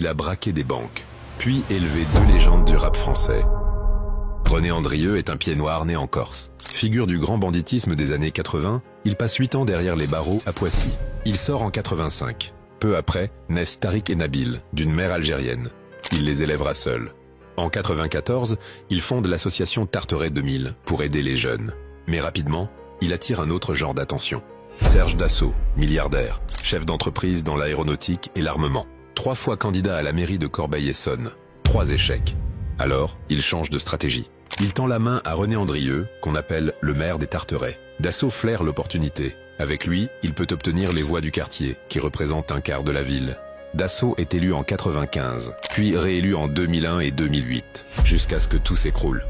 Il a braqué des banques, puis élevé deux légendes du rap français. René Andrieux est un pied noir né en Corse. Figure du grand banditisme des années 80, il passe 8 ans derrière les barreaux à Poissy. Il sort en 85. Peu après, naissent Tariq et Nabil, d'une mère algérienne. Il les élèvera seul. En 94, il fonde l'association Tarteret 2000 pour aider les jeunes. Mais rapidement, il attire un autre genre d'attention. Serge Dassault, milliardaire, chef d'entreprise dans l'aéronautique et l'armement. 3 fois candidat à la mairie de Corbeil-Essonnes. 3 échecs. Alors, il change de stratégie. Il tend la main à René Andrieux, qu'on appelle le maire des Tarterets. Dassault flaire l'opportunité. Avec lui, il peut obtenir les voix du quartier, qui représentent un quart de la ville. Dassault est élu en 95, puis réélu en 2001 et 2008, jusqu'à ce que tout s'écroule.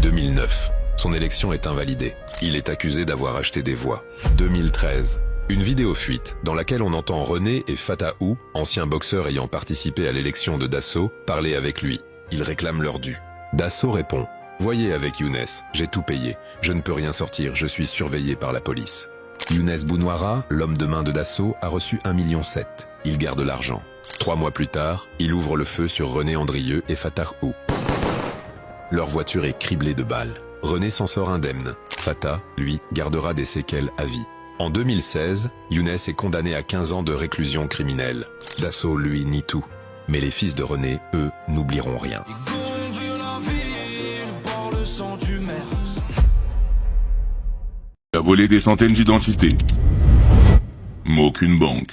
2009, son élection est invalidée. Il est accusé d'avoir acheté des voix. 2013, une vidéo fuite dans laquelle on entend René et Fatah Ou, anciens boxeurs ayant participé à l'élection de Dassault, parler avec lui. Ils réclament leur dû. Dassault répond « Voyez avec Younes, j'ai tout payé. Je ne peux rien sortir, je suis surveillé par la police. » Younes Bounouara, l'homme de main de Dassault, a reçu 1,7 million. Il garde l'argent. 3 mois plus tard, il ouvre le feu sur René Andrieux et Fatah Ou. Leur voiture est criblée de balles. René s'en sort indemne. Fatah, lui, gardera des séquelles à vie. En 2016, Younes est condamné à 15 ans de réclusion criminelle. Dassault, lui, nie tout. Mais les fils de René, eux, n'oublieront rien. Il a volé des centaines d'identités, mais aucune banque.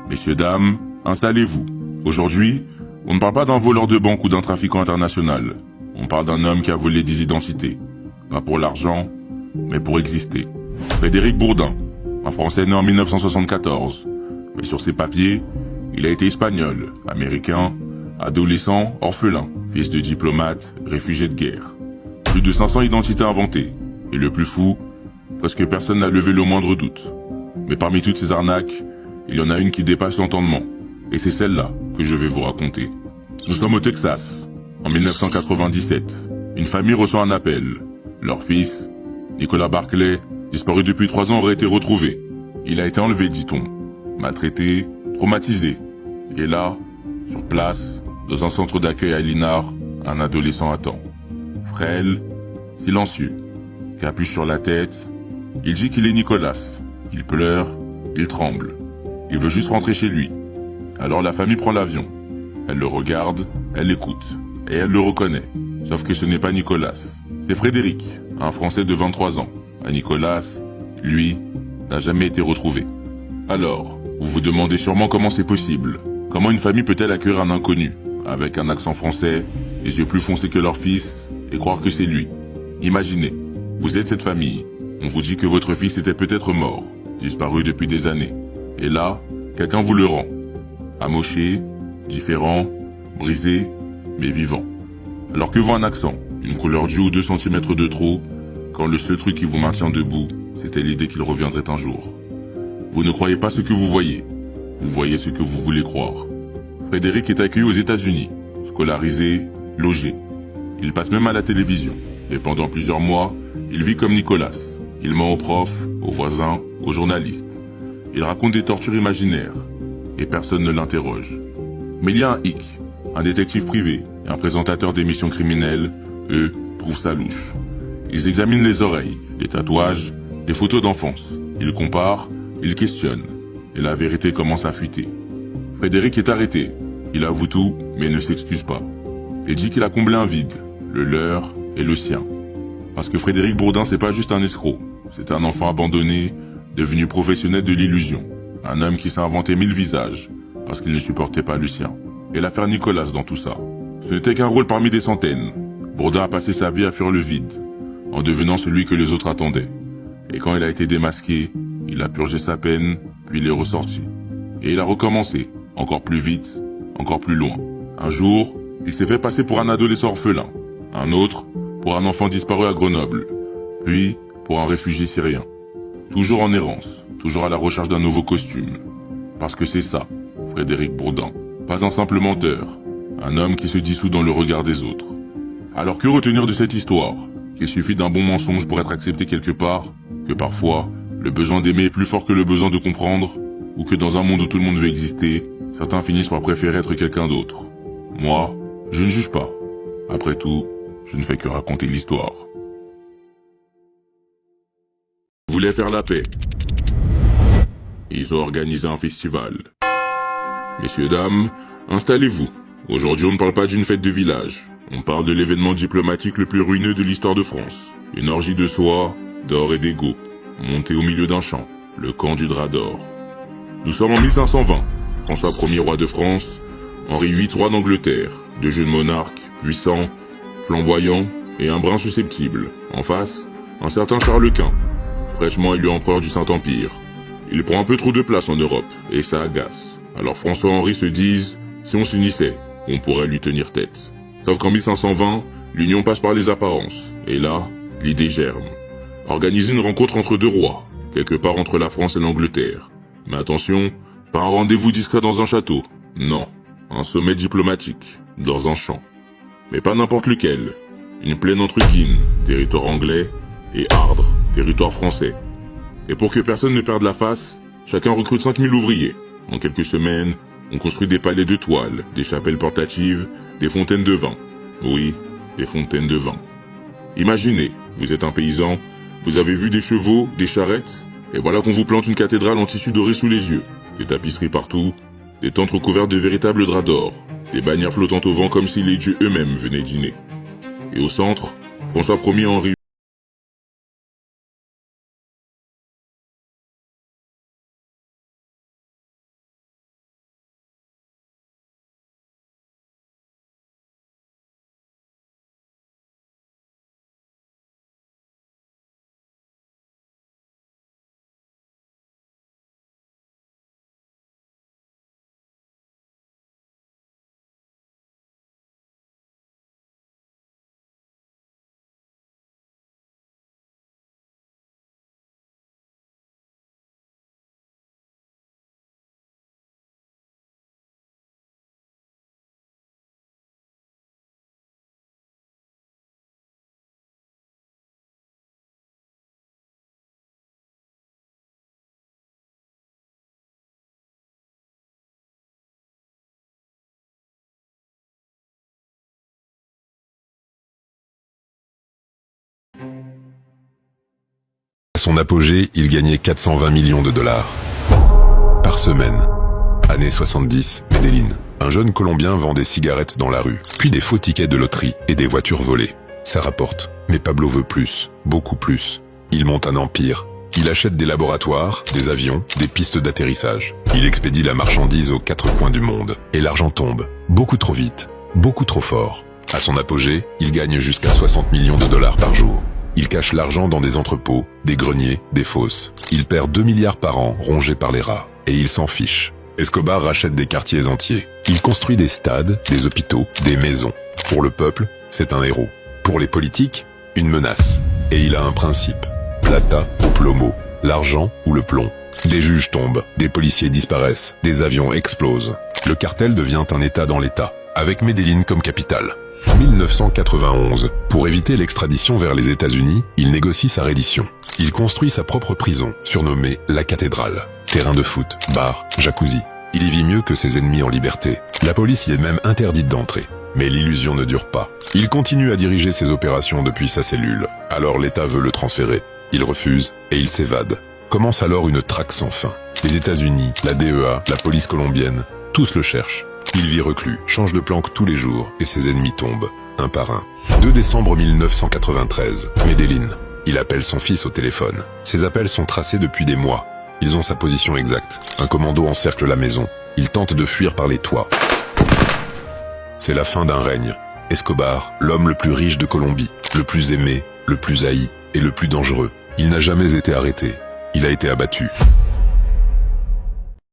Messieurs, dames, installez-vous. Aujourd'hui, on ne parle pas d'un voleur de banque ou d'un trafiquant international. On parle d'un homme qui a volé des identités. Pas pour l'argent, mais pour exister. Frédéric Bourdin, un Français né en 1974. Mais sur ses papiers, il a été espagnol, américain, adolescent, orphelin, fils de diplomate, réfugié de guerre. Plus de 500 identités inventées. Et le plus fou, presque personne n'a levé le moindre doute. Mais parmi toutes ces arnaques, il y en a une qui dépasse l'entendement. Et c'est celle-là que je vais vous raconter. Nous sommes au Texas. En 1997, une famille reçoit un appel. Leur fils, Nicolas Barclay, disparu depuis 3 ans, aurait été retrouvé. Il a été enlevé, dit-on, maltraité, traumatisé. Et là, sur place, dans un centre d'accueil à Linard, un adolescent attend. Frêle, silencieux, capuche sur la tête. Il dit qu'il est Nicolas. Il pleure, il tremble. Il veut juste rentrer chez lui. Alors la famille prend l'avion. Elle le regarde, elle l'écoute. Et elle le reconnaît. Sauf que ce n'est pas Nicolas. C'est Frédéric, un Français de 23 ans. Et Nicolas, lui, n'a jamais été retrouvé. Alors, vous vous demandez sûrement comment c'est possible. Comment une famille peut-elle accueillir un inconnu, avec un accent français, les yeux plus foncés que leur fils, et croire que c'est lui? Imaginez, vous êtes cette famille. On vous dit que votre fils était peut-être mort, disparu depuis des années. Et là, quelqu'un vous le rend. Amoché, différent, brisé, mais vivant. Alors que vaut un accent, une couleur due ou 2 cm de trop, quand le seul truc qui vous maintient debout, c'était l'idée qu'il reviendrait un jour. Vous ne croyez pas ce que vous voyez voyez ce que vous voulez croire. Frédéric est accueilli aux États-Unis, scolarisé, logé. Il passe même à la télévision, et pendant plusieurs mois, il vit comme Nicolas. Il ment aux profs, aux voisins, aux journalistes. Il raconte des tortures imaginaires, et personne ne l'interroge. Mais il y a un hic, un détective privé et un présentateur d'émissions criminelles, eux, trouvent ça louche. Ils examinent les oreilles, les tatouages, les photos d'enfance. Ils comparent, ils questionnent, et la vérité commence à fuiter. Frédéric est arrêté. Il avoue tout, mais ne s'excuse pas. Il dit qu'il a comblé un vide, le leur et le sien. Parce que Frédéric Bourdin, c'est pas juste un escroc. C'est un enfant abandonné, devenu professionnel de l'illusion. Un homme qui s'est inventé 1000 visages, parce qu'il ne supportait pas le sien. Et l'affaire Nicolas dans tout ça. Ce n'était qu'un rôle parmi des centaines. Bourdin a passé sa vie à fuir le vide, en devenant celui que les autres attendaient. Et quand il a été démasqué, il a purgé sa peine, puis il est ressorti. Et il a recommencé, encore plus vite, encore plus loin. Un jour, il s'est fait passer pour un adolescent orphelin. Un autre, pour un enfant disparu à Grenoble. Puis, pour un réfugié syrien. Toujours en errance, toujours à la recherche d'un nouveau costume. Parce que c'est ça, Frédéric Bourdin. Pas un simple menteur, un homme qui se dissout dans le regard des autres. Alors que retenir de cette histoire? Qu'il suffit d'un bon mensonge pour être accepté quelque part? Que parfois, le besoin d'aimer est plus fort que le besoin de comprendre? Ou que dans un monde où tout le monde veut exister, certains finissent par préférer être quelqu'un d'autre. Moi, je ne juge pas. Après tout, je ne fais que raconter l'histoire. Ils voulaient faire la paix. Ils ont organisé un festival. Messieurs, dames, installez-vous. Aujourd'hui, on ne parle pas d'une fête de village. On parle de l'événement diplomatique le plus ruineux de l'histoire de France. Une orgie de soie, d'or et d'ego, montée au milieu d'un champ, le camp du drap d'or. Nous sommes en 1520. François Ier roi de France, Henri VIII roi d'Angleterre, deux jeunes monarques, puissants, flamboyants et un brin susceptible. En face, un certain Charles Quint, fraîchement élu empereur du Saint-Empire. Il prend un peu trop de place en Europe, et ça agace. Alors François-Henri se disent, si on s'unissait, on pourrait lui tenir tête. Sauf qu'en 1520, l'union passe par les apparences. Et là, l'idée germe. Organiser une rencontre entre deux rois, quelque part entre la France et l'Angleterre. Mais attention, pas un rendez-vous discret dans un château. Non, un sommet diplomatique, dans un champ. Mais pas n'importe lequel. Une plaine entre Guînes, territoire anglais, et Ardres, territoire français. Et pour que personne ne perde la face, chacun recrute 5000 ouvriers. En quelques semaines, on construit des palais de toile, des chapelles portatives, des fontaines de vin. Oui, des fontaines de vin. Imaginez, vous êtes un paysan, vous avez vu des chevaux, des charrettes, et voilà qu'on vous plante une cathédrale en tissu doré sous les yeux. Des tapisseries partout, des tentes recouvertes de véritables draps d'or, des bannières flottant au vent comme si les dieux eux-mêmes venaient dîner. Et au centre, François Ier Henri. À son apogée, il gagnait 420 millions de dollars par semaine. Année 70, Medellín. Un jeune Colombien vend des cigarettes dans la rue, puis des faux tickets de loterie et des voitures volées. Ça rapporte, mais Pablo veut plus, beaucoup plus. Il monte un empire. Il achète des laboratoires, des avions, des pistes d'atterrissage. Il expédie la marchandise aux quatre coins du monde. Et l'argent tombe, beaucoup trop vite, beaucoup trop fort. À son apogée, il gagne jusqu'à 60 millions de dollars par jour. Il cache l'argent dans des entrepôts, des greniers, des fosses. Il perd 2 milliards par an, rongés par les rats. Et il s'en fiche. Escobar rachète des quartiers entiers. Il construit des stades, des hôpitaux, des maisons. Pour le peuple, c'est un héros. Pour les politiques, une menace. Et il a un principe. Plata ou plomo. L'argent ou le plomb. Des juges tombent, des policiers disparaissent, des avions explosent. Le cartel devient un État dans l'État, avec Medellín comme capitale. 1991. Pour éviter l'extradition vers les États-Unis, il négocie sa reddition. Il construit sa propre prison, surnommée la cathédrale. Terrain de foot, bar, jacuzzi. Il y vit mieux que ses ennemis en liberté. La police y est même interdite d'entrer. Mais l'illusion ne dure pas. Il continue à diriger ses opérations depuis sa cellule. Alors l'État veut le transférer. Il refuse et il s'évade. Commence alors une traque sans fin. Les États-Unis, la DEA, la police colombienne, tous le cherchent. Il vit reclus, change de planque tous les jours et ses ennemis tombent, un par un. 2 décembre 1993, Medellín. Il appelle son fils au téléphone. Ses appels sont tracés depuis des mois. Ils ont sa position exacte. Un commando encercle la maison. Il tente de fuir par les toits. C'est la fin d'un règne. Escobar, l'homme le plus riche de Colombie, le plus aimé, le plus haï et le plus dangereux. Il n'a jamais été arrêté. Il a été abattu.